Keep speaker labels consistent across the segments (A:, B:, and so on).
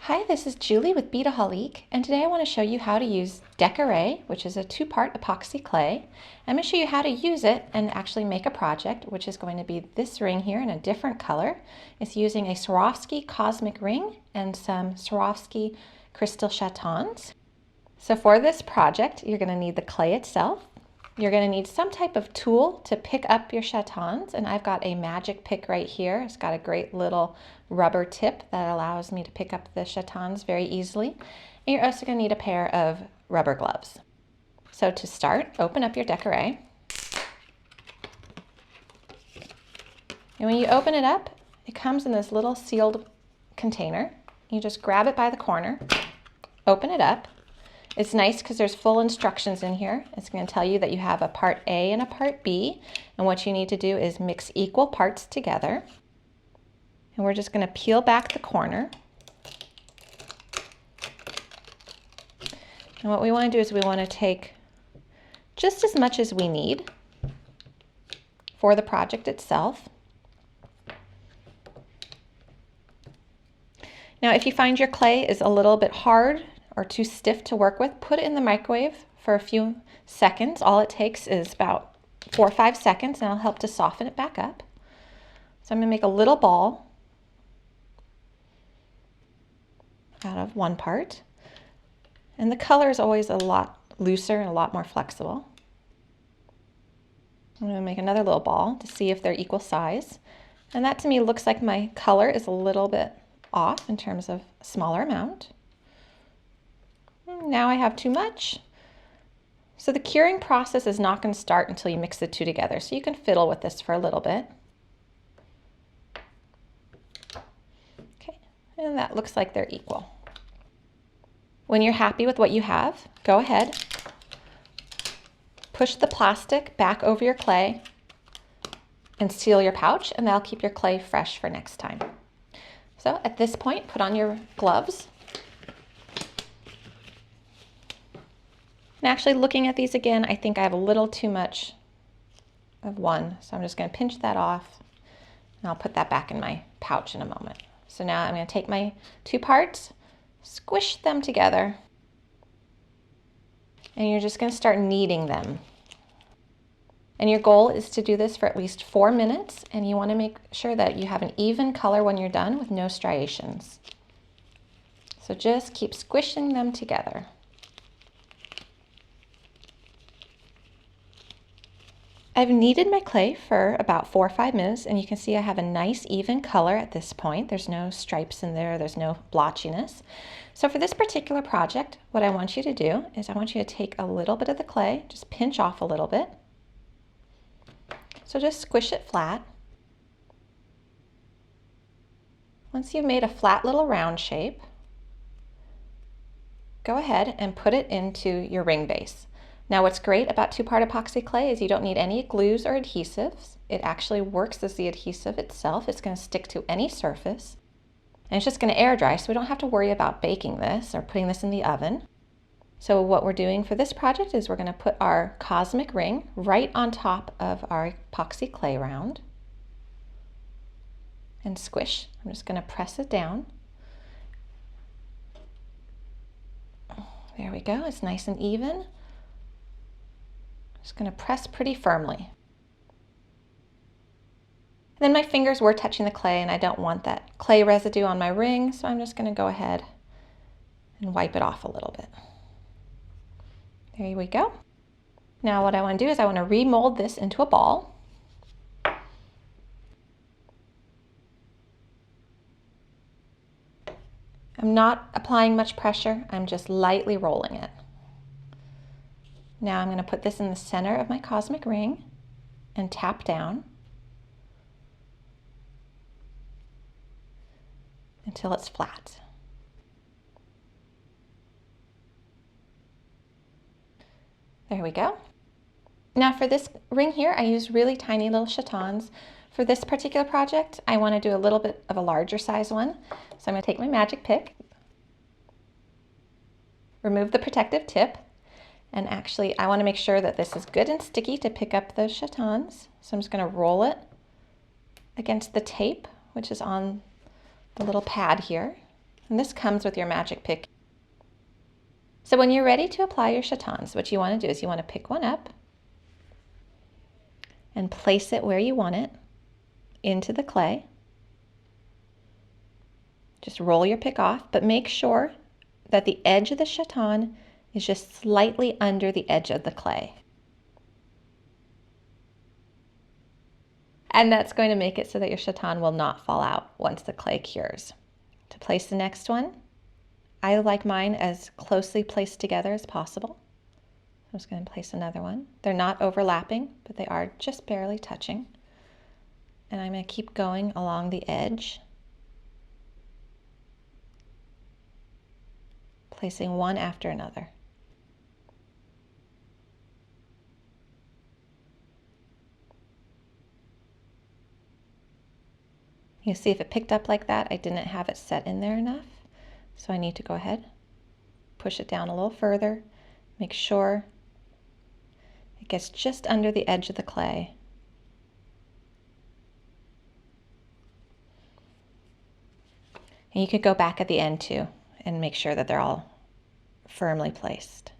A: Hi, this is Julie with Beadaholique, and today I want to show you how to use DeCoRe, which is a two-part epoxy clay. I'm going to show you how to use it and actually make a project, which is going to be this ring here in a different color. It's using a Swarovski cosmic ring and some Swarovski crystal chatons. So for this project, you're going to need the clay itself. You're going to need some type of tool to pick up your chatons, and I've got a magic pick right here. It's got a great little rubber tip that allows me to pick up the chatons very easily. And you're also going to need a pair of rubber gloves. So to start, open up your DeCoRe. And when you open it up, it comes in this little sealed container. You just grab it by the corner, open it up. It's nice because there's full instructions in here. It's going to tell you that you have a part A and a part B, and what you need to do is mix equal parts together. And we're just going to peel back the corner. And what we want to do is we want to take just as much as we need for the project itself. Now, if you find your clay is a little bit hard or too stiff to work with, put it in the microwave for a few seconds. All it takes is about 4 or 5 seconds, and it'll help to soften it back up. So I'm going to make a little ball out of one part. And the color is always a lot looser and a lot more flexible. I'm going to make another little ball to see if they're equal size. And that to me looks like my color is a little bit off in terms of a smaller amount. Now I have too much. So the curing process is not going to start until you mix the two together. So you can fiddle with this for a little bit. Okay, and that looks like they're equal. When you're happy with what you have, go ahead, push the plastic back over your clay and seal your pouch, and that'll keep your clay fresh for next time. So at this point, put on your gloves. And actually looking at these again, I think I have a little too much of one. So I'm just going to pinch that off, and I'll put that back in my pouch in a moment. So now I'm going to take my two parts, squish them together, and you're just going to start kneading them. And your goal is to do this for at least 4 minutes, and you want to make sure that you have an even color when you're done with no striations. So just keep squishing them together. I've kneaded my clay for about 4 or 5 minutes, and you can see I have a nice even color at this point. There's no stripes in there, there's no blotchiness. So for this particular project, what I want you to do is I want you to take a little bit of the clay, just pinch off a little bit. So just squish it flat. Once you've made a flat little round shape, go ahead and put it into your ring base. Now what's great about two-part epoxy clay is you don't need any glues or adhesives. It actually works as the adhesive itself. It's going to stick to any surface. And it's just going to air dry, so we don't have to worry about baking this or putting this in the oven. So what we're doing for this project is we're going to put our cosmic ring right on top of our epoxy clay round and squish. I'm just going to press it down. There we go. It's nice and even. Just going to press pretty firmly. And then my fingers were touching the clay, and I don't want that clay residue on my ring, so I'm just going to go ahead and wipe it off a little bit. There we go. Now what I want to do is I want to remold this into a ball. I'm not applying much pressure, I'm just lightly rolling it. Now I'm going to put this in the center of my cosmic ring and tap down until it's flat. There we go. Now for this ring here, I use really tiny little chatons. For this particular project, I want to do a little bit of a larger size one. So I'm going to take my magic pick, remove the protective tip, and actually I want to make sure that this is good and sticky to pick up those chatons. So I'm just going to roll it against the tape, which is on the little pad here. And this comes with your magic pick. So when you're ready to apply your chatons, what you want to do is you want to pick one up and place it where you want it into the clay. Just roll your pick off, but make sure that the edge of the chaton is just slightly under the edge of the clay. And that's going to make it so that your chaton will not fall out once the clay cures. To place the next one, I like mine as closely placed together as possible. I'm just going to place another one. They're not overlapping, but they are just barely touching. And I'm going to keep going along the edge, placing one after another. You see if it picked up like that, I didn't have it set in there enough. So I need to go ahead, push it down a little further, make sure it gets just under the edge of the clay. And you could go back at the end too and make sure that they're all firmly placed.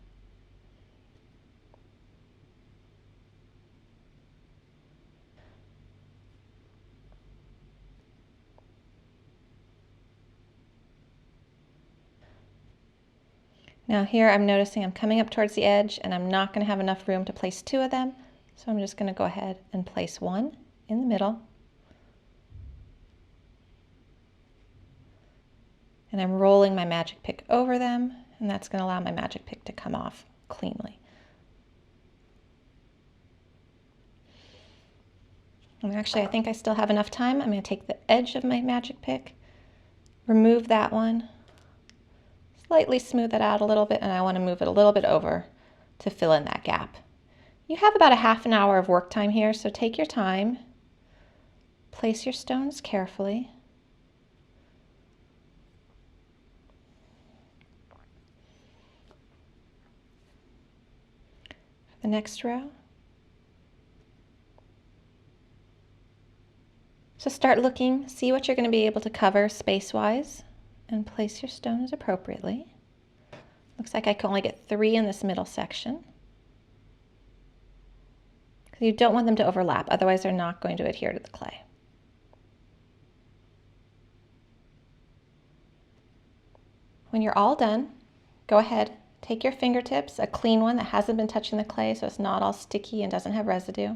A: Now here I'm noticing I'm coming up towards the edge and I'm not going to have enough room to place two of them, so I'm just going to go ahead and place one in the middle. And I'm rolling my magic pick over them, and that's going to allow my magic pick to come off cleanly. And actually, I think I still have enough time. I'm going to take the edge of my magic pick, remove that one, slightly smooth it out a little bit, and I want to move it a little bit over to fill in that gap. You have about a half an hour of work time here, so take your time. Place your stones carefully. For the next row. So start looking, see what you're going to be able to cover space-wise, and place your stones appropriately. Looks like I can only get 3 in this middle section. You don't want them to overlap, otherwise they're not going to adhere to the clay. When you're all done, go ahead, take your fingertips, a clean one that hasn't been touching the clay so it's not all sticky and doesn't have residue,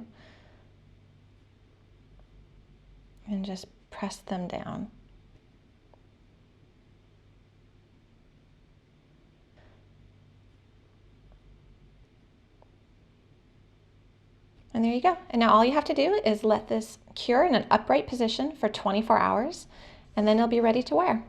A: and just press them down. And there you go. And now all you have to do is let this cure in an upright position for 24 hours, and then it'll be ready to wear.